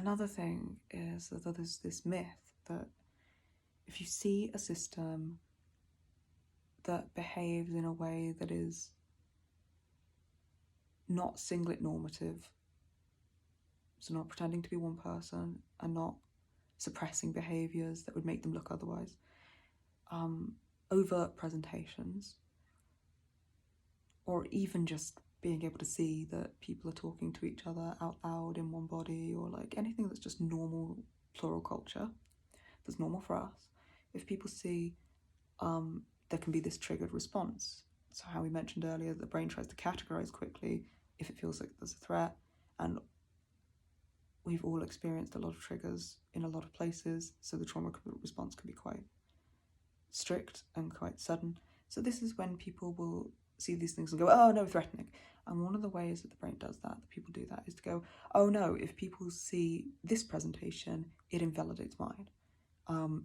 Another thing is that there's this myth that if you see a system that behaves in a way that is not singlet normative, so not pretending to be one person and not suppressing behaviours that would make them look otherwise, overt presentations, or even just being able to see that people are talking to each other out loud in one body, or like anything that's just normal plural culture that's normal for us. If people see there can be this triggered response. So how we mentioned earlier, the brain tries to categorize quickly if it feels like there's a threat, and we've all experienced a lot of triggers in a lot of places, so the trauma response can be quite strict and quite sudden. So this is when people will see these things and go, oh no, threatening. And one of the ways that the brain does that people do that, is to go, oh no, if people see this presentation, it invalidates mine.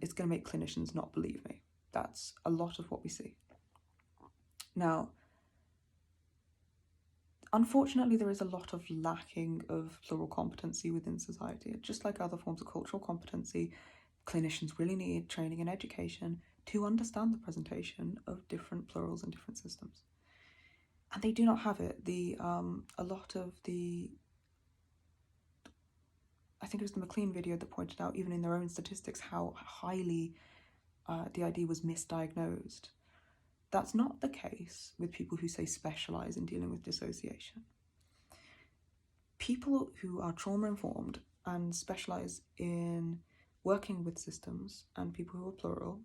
It's going to make clinicians not believe me. That's a lot of what we see. Now, unfortunately, there is a lot of lacking of plural competency within society. Just like other forms of cultural competency, clinicians really need training and education to understand the presentation of different plurals and different systems. And they do not have it. A lot of the, I think it was the McLean video that pointed out, even in their own statistics, how highly DID was misdiagnosed. That's not the case with people who say specialise in dealing with dissociation. People who are trauma-informed and specialise in working with systems, and people who are plural,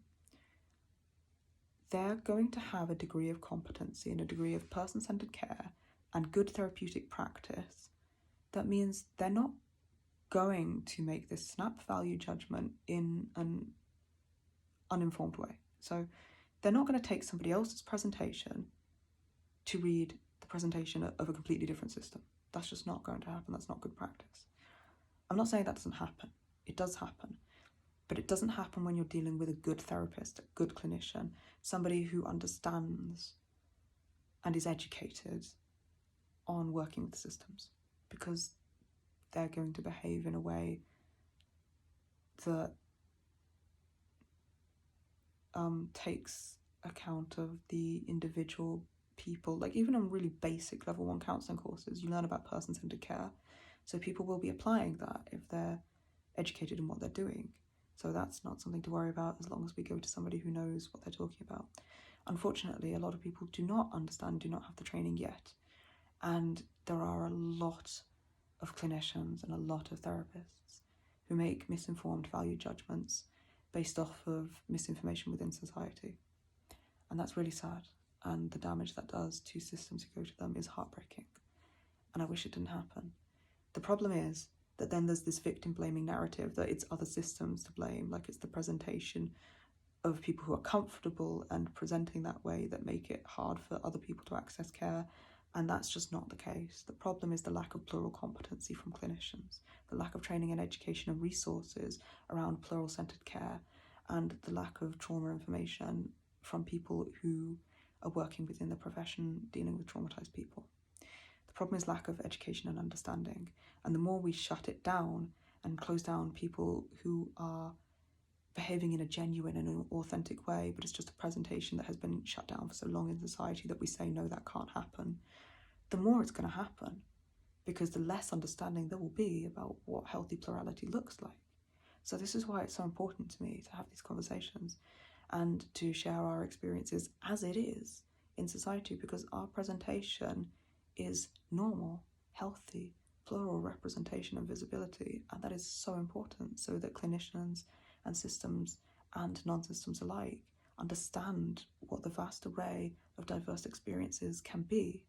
they're going to have a degree of competency and a degree of person-centred care and good therapeutic practice that means they're not going to make this snap value judgment in an uninformed way. So they're not going to take somebody else's presentation to read the presentation of a completely different system. That's just not going to happen. That's not good practice. I'm not saying that doesn't happen. It does happen. But it doesn't happen when you're dealing with a good therapist, a good clinician, somebody who understands and is educated on working with systems, because they're going to behave in a way that takes account of the individual people. Like even on really basic level 1 counselling courses, you learn about person-centred care. So people will be applying that if they're educated in what they're doing. So that's not something to worry about as long as we go to somebody who knows what they're talking about. Unfortunately, a lot of people do not understand, do not have the training yet. And there are a lot of clinicians and a lot of therapists who make misinformed value judgments based off of misinformation within society. And that's really sad. And the damage that does to systems who go to them is heartbreaking. And I wish it didn't happen. The problem is that then there's this victim blaming narrative that it's other systems to blame, like it's the presentation of people who are comfortable and presenting that way that make it hard for other people to access care. And that's just not the case. The problem is the lack of plural competency from clinicians, the lack of training and education and resources around plural-centred care, and the lack of trauma information from people who are working within the profession dealing with traumatised people. The problem is lack of education and understanding. And the more we shut it down and close down people who are behaving in a genuine and an authentic way, but it's just a presentation that has been shut down for so long in society that we say, no, that can't happen, the more it's going to happen, because the less understanding there will be about what healthy plurality looks like. So this is why it's so important to me to have these conversations and to share our experiences as it is in society, because our presentation is normal, healthy, plural representation and visibility, and that is so important so that clinicians and systems and non-systems alike understand what the vast array of diverse experiences can be